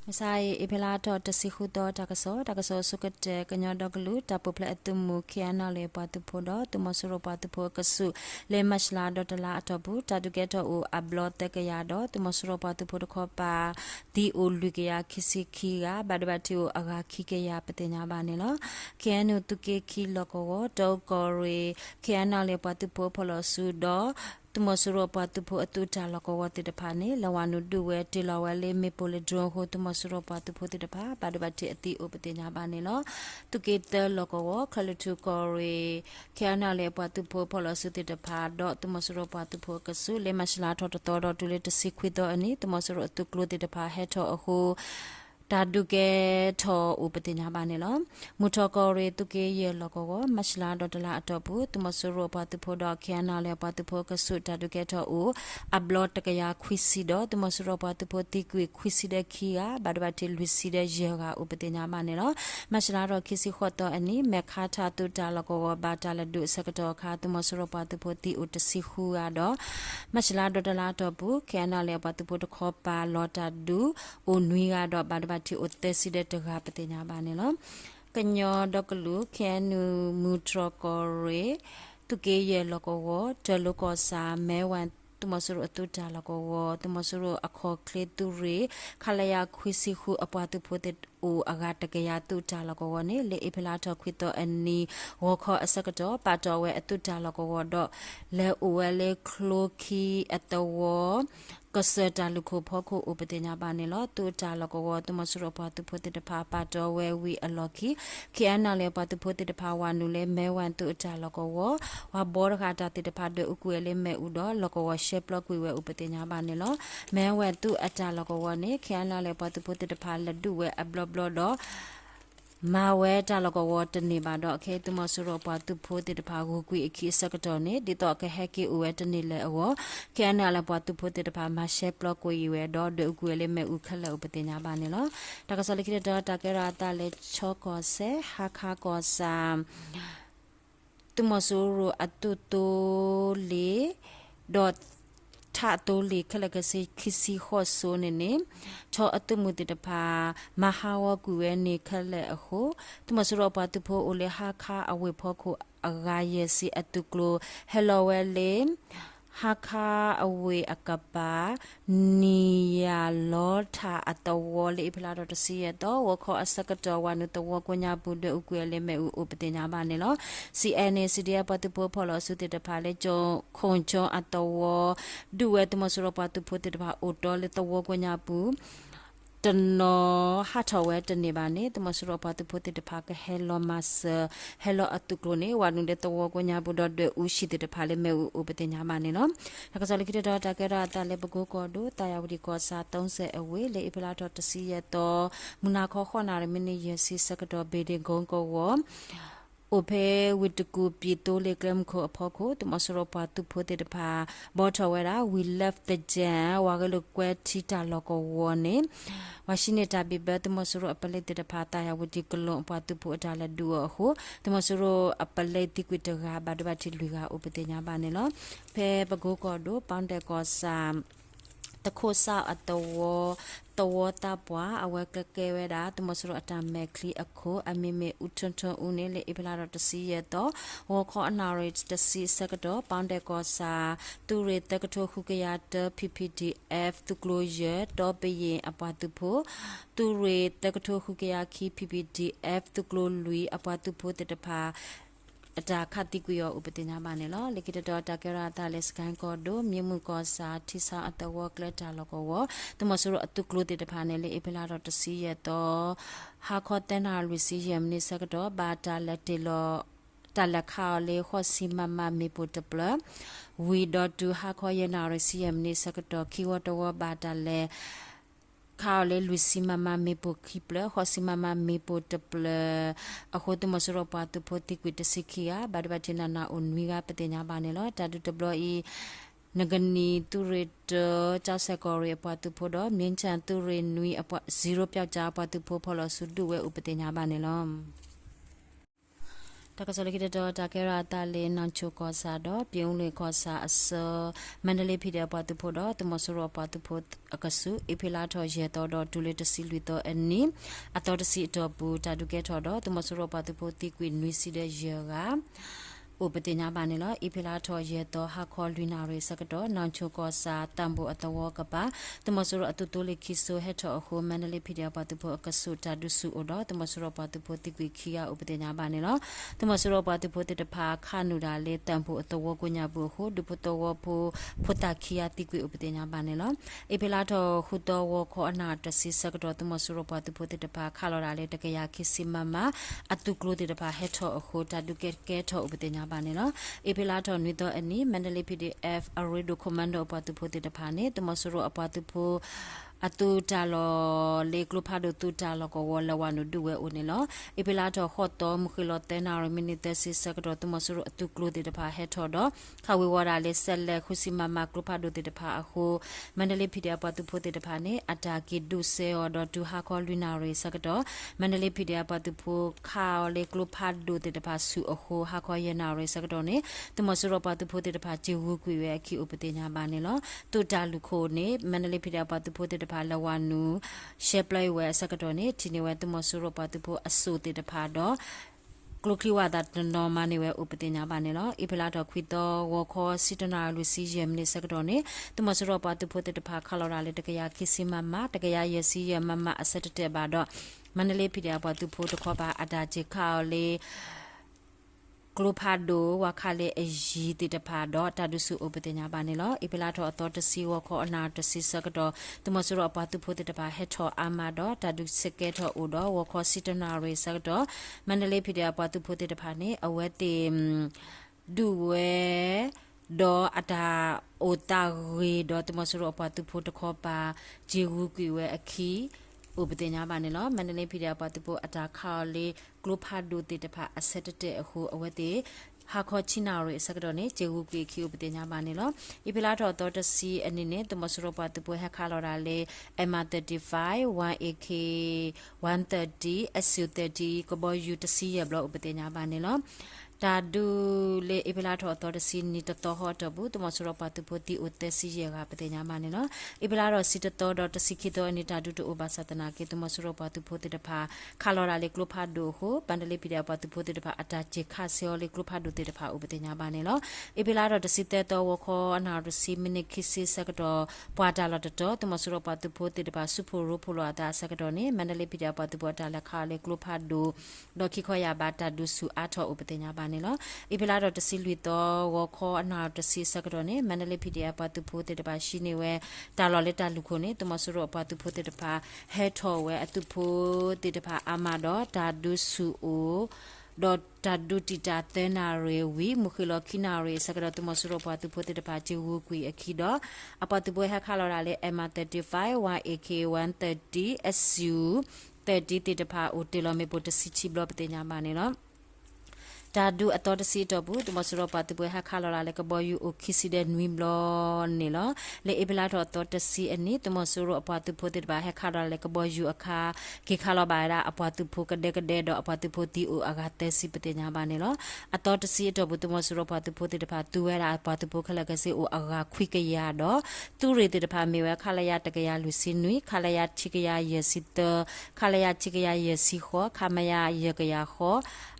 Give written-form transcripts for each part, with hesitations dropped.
Masai ipelato tasihudo takaso sukate kanyo doglu tapuple atumu kiana le patupodo tumasuro patupo kasu le mashlado tala atobu tadugeto u ablote kayado tumasuro patupodo kopa di ulugia kisikia badabati u aga kikeya patenya banilo kianu tuke kiloko dogore kiana le patupo polo sudo tumasuro patupo atuta loko wati depani lawanu duwe tilawale mepole drongo tumasuro patupo depa badabati ati upatinya banilo tukita loko wo kalutu kore kiana le patupo polo suti depa do tumasuro patupo kasu le masla toto tule tsikwido ani tumasuro atuklo depa heto aho taduge to upatinya banilo mutokore tuke ye logo masla dotala atopu tumasuro patupo do kiana le patupo kasu taduge to u ablot kaya kwisido tumasuro patupo tikwi kwiside kia badabati luiside jega upatinya banilo masla ro kisi khoto ani mekhata tu talago batala du sakato kha tumasuro patupo ti utasihu ado masla dotala atopu kiana le patupo to khopa lota du onui ado badabati ti oteside to gapatenya banelo kanyo doklu kenu mutrokore tuke ye lokowo teloko sa mewan tumasuru atuta lokowo tumasuru akho kleturi khalaya khwisi khu apatu phote o agatake ya tuta lokowo ne le ipelato khwito ani wokho asakato pato we atuta lokowo do le uwele kloki atawo kaseta lukho phoko upatenya banelo tuta lokowo tumasuru patu phote de papa to we we aloki kiana le patu phote de pawa nule mewan tuta lokowo wa bor khata te de phade ukwele me udo lokowo shape lock we upatenya banelo mewan tu ata lokowo ne kiana le patu phote de phala du we ablo do mawe taloko water ni ba do ke tumasuro patu phote de phago kwi iki sakato ne di to ke heki uwet ni le awo kiana le patu phote de pha ma shape block ko yiwe do de ukwele me ukhala upatenya banelo takasali kire do takera ta le choko se hakha ko sa tumasuro atuto le dot ta to le khala ka se kisi ho so ne cho atumu de pa mahawa kuwe ne khala ho tumasuro pa tu pho ole ha kha awe pho ko aga ye si atuklo hello wele haka awe akapa niya lota atawole iplado to see do woko asakato wanu to woko nya bude ukwele me upatenya banelo cna cdia patupo polo suti de pale jo khoncho atawo duwe tumasuro patupo de pa otole to woko nya bu tano hatawe tane bane tumasuro patu phote de phak hello mas hello atuklo ne wanu de to ko nya bu do de ushi de phale me upate nya mane no takasali kite do takera ta le bugo ko do tayawdi ko sa 30 awe le ipla do tsi ye to muna kho khona re mini ye si sakado be de gon ko wo ope wituku pito le klem ko phoko tumasuro patu phote de pha botawera we left the jam wagalo kweti ta loko wone washine ta bibe tumasuro apale de pha ta ya wuti klo patu pho ta la du ho tumasuro apale tikwita ga badwati luga upate nya ba ne lo phe bago ko do pande ko sa takosa atawo tawota bwa awakake weda tumasuro atame kli akho amime utonto unele iblara tsi yeto wokho anarate tsi sakado pande ko sa ture takato khukayat ppdf to closure to peye apatupho ture takato khukaya ki ppdf to clo lui apatupho tetapha ata khati kuyo upatenya banelo likita do takera ta leskan ko do mimu ko sa thisa atawo kleta loko wo tumasuro atuklo de phanele epela ro tsi ye to ha kho tena risi yem ni sakado bata letelo talakha le khosi mama me potapla we dot to ha kho yena risi yem ni sakado kiwo to bata le khale luisi mama me po khiple khosi mama me po teple akhotu masuro patu photi kwit sikhia badbatina na unwiga patenya banelo tadu teblo I nagani turit chasekore patu phodo minchan turi nui apa 0 pyak cha patu pho pholo su du we upatenya banelo တကစလကိတတကရတာလေနန်ချိုကောစာတော့ပြုံးလေကောစာအစမန္တလေးဖြစ်တဲ့ပတ်သူဖို့တော့တမဆရပတ်သူဖို့အကဆုအဖေလာထော်ရဲတော့ဒူလေတစီလူတော့အနီအတော်တစီတော့ဘူးတာဒုကဲထော်တော့တမဆရပတ်သူဖို့တိကွေနွေစီတဲ့ရဲကဥပတိညာပါနေလို့အဖေလာထော်ရဲတော့ဟာခေါ်လွိနာရေစကတော့နန်ချိုကောစာတမ်ဘူအတော်ကပါတမဆရအတူတူလေခိဆိုဟက်ထော်အခုမန္တလေးဖြစ်တဲ့ပတ်သူဖို့အကဆုတာဒုစုတော့တမဆရပတ်သူဖို့တိကွေခီယာဥပတိညာပါနေလို့တမဆရပတ်သူဖို့တဖာခါနူတာလေတမ်ဘူအတော်ကိုညာဘူးဟုဒုဖတော်ဖို့ဖတာခီယာတိကွေဥပတိညာပါနေလို့အဖေလာထော်ခုတော်ဝခေါ်အနာတစီစကတော့တမဆရပတ်သူဖို့တဖာခါလော်တာလေတကရခိစီမမအတူကလို့တဖာဟက်ထော်အခုတာဒုကဲကဲထော်ဥပတိညာပါနေလို့အဖေလာထော်နွေတော့အနီမန္တလေး PDF အရီဒိုကွန်မန်ဒိုပတ်သူဖို့တဖာနေတမဆရအပတ်သူဖို့အတူတာလောလေကလဖာဒိုတူတာလောကဝလဝနုဒူဝဲဦးနေလောအပိလာတော့ခေါ်တော်မခလတဲနာရမီနီတက်စစ်စကတော့တမဆရအတူကလိုတေတဖာဟက်ထော်တော့ခဝေဝရာလေဆက်လက်ခုစီမမကလဖာဒိုတေတဖာအခုမန္တလေးဖြစ်တဲ့ပတ်သူဖို့တေတဖာနေအတာကီဒုဆေအော်တော့ဒူဟာခေါ်လွိနာရီစကတော့မန္တလေးဖြစ်တဲ့ပတ်သူဖို့ခါလေကလဖာဒိုတေတဖာဆူအခုဟာခေါ်ရနာရီစကတော့နေတမဆရပတ်သူဖို့တေတဖာဂျီဝူကွေဝဲခီဥပတိညာပါနေလောတူတာလူခိုနေမန္တလေးဖြစ်တဲ့ပတ်သူဖို့တေတဖာလဝနူရှေပလိုက်ဝဲစကတော့နေဒီနေဝဲတမဆရပတ်သူဖို့အဆူတေတဖာတော့ကလုခီဝါဒနော်မနေဝဲဥပတိညာပါနေလောအဖလာတော့ခွီတော့ဝခေါ်စီတနာလူစီယမ်နေစကတော့နေတမဆရပတ်သူဖို့တေတဖာခလော်ရာလေတကရခိစီမမတကရရစီယမမအဆက်တဲ့ပါတော့မန္တလေးဖြစ်တဲ့ပတ်သူဖို့တခေါ်ပါအတာချီခေါလေကလိုဖာဒိုဝါခါလေအဂျီတေတဖာတော့တာဒုစုဥပတိညာပါနေလောအပလာတော့အတော်တစီဝခေါ်အနာတစီစကတော့တမဆရအပတုဖို့တေတဖာဟက်ထော်အာမာတော့တာဒုစကဲထော်ဥတော့ဝခေါ်စီတနာရေစကတော့မန္တလေးဖြစ်တဲ့အပတုဖို့တေတဖာနေအဝဲတေဒူဝဲဒေါ်အတာအိုတာရီဒေါ်တမဆရအပတုဖို့တခေါ်ပါဂျီဝူကွေဝဲအခီဥပဒေညာပါနေလို့မန္တလေးပြည်တဲ့ပတ်သူအတာခါလေးဂလိုဖာဒိုတေတဖာအဆက်တဲ့အခုအဝတ်တေဟာခေါချီနာရီစကတော့နေဂျေဝူကီခီဥပဒေညာပါနေလို့ဤပလာတော်တော်တစီအနေနဲ့တမဆရပတ်သူပွဲဟခါလော်တာလေ M35 1AK 130 SU30 ကဘောယူတစီရဘလဥပဒေညာပါနေလို့တာဒူလေအပလာထော်တော်တစီနီတတော်ဟောတဘူးတမဆရပတ်သူပိုတီဥတစီရကပတေညာမနေနော်အပလာတော်စီတတော်တော်တစီခိတော်အနီတာဒူတူဘသတနာကေတမဆရပတ်သူပိုတီတဖာခါလော်ရာလေကလဖာဒိုဟိုပန်ဒလေးပီဒီယာပတ်သူပိုတီတဖာအတာချေခါဆေောလေကလဖာဒိုတေတဖာဥပတေညာပါနေနော်အပလာတော်တစီတဲတော်ဝခောအနာရစီမိနိခိစီစကတော့ပွာတာလတတော်တမဆရပတ်သူပိုတီတဖာစုဖိုရိုဖိုလိုအတာစကတော့နေမန္တလေးပီဒီယာပတ်သူပေါ်တာလက်ခါလေကလဖာဒိုဒေါ်ခိခောရဘာတာဒူဆူအာထောဥပတေညာပါနေလို့အပလာတော့တစီလူတော့ဝခေါ်အနာတစီစကတော့နေမန္တလေး PDF ပတ်သူဖို့တဲ့တပါရှိနေဝဲတာလော်လက်တာလူခုနေတမဆရပတ်သူဖို့တဲ့တပါဟဲထော်ဝဲအတူဖို့တဲ့တပါအာမတော့ဒါဒုဆူအိုဒေါ်တာဒူတီတာတဲနာရေဝီမခိလခိနာရေစကတော့တမဆရပတ်သူဖို့တဲ့တပါဂျီဝူကွီအခီတော့အပတ်သူပွဲဟခါလော်ရာလေ M35 1AK 130 SU 30တဲ့တပါအိုတေလော်မေပိုတစီချီဘလပတေညာပါနေနော်တာဒူအတော်တစီတော့ဘူးတမဆရပတ်တပွဲဟခါလော်လာလေကဘောယူအိုခီစီတဲ့နွီဘလောနေလောလေအပလာတော့တော်တစီအနီတမဆရအပတ်တဖို့တဲ့ဘာဟခါလော်လေကဘောယူအခါခေခါလော်ဘာရာအပတ်တဖို့ကတဲ့ကတဲ့တော့အပတ်တဖို့တီအိုအဂါတဲစီပတေညာပါနေလောအတော်တစီတော့ဘူးတမဆရပတ်တဖို့တဲ့ဘာတူဝဲရာအပတ်တဖို့ခလကစီအိုအဂါခွိကရတော့သူရီတဲ့ဘာမေဝခါလရတကရလူစင်နွီခါလရချိကရယစီတခါလရချိကရယစီခောခမယယကရခော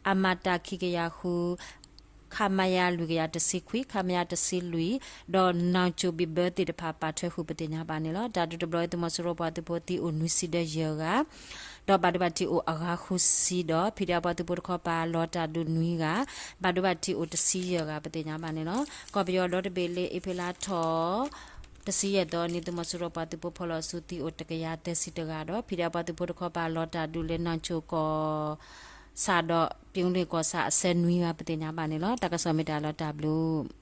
အမတာခိကရခုခမယလူကရတစီခွိခမယတစီလူဒေါ်နောင်ချိုဘီဘတ်တီတဖာပါထွဲခုပတိညာပါနေလောဒါတူတဘလတမဆရပတပိုတီအိုနုစီဒယေဂါဒေါ်ဘာဒဘတီအိုအဂါခုစီဒေါ်ဖီဒါပတပိုခောပါလောတာဒုနွီကဘာဒဘတီအိုတစီယေဂါပတိညာပါနေလောကော်ပီယောဒေါ်တဘေလေအဖေလာထောတစီရတော့နိတမဆရပတပိုဖလောစုတီအိုတကရတက်စီတကတော့ဖီဒါပတပိုခောပါလောတာဒုလေနောင်ချိုကောစာတော့ပြုံးလေးကောစာအစဲနွီးပါပတိညာပါနေလို့တက္ကသိုလ်မီတာလောတာဘလူး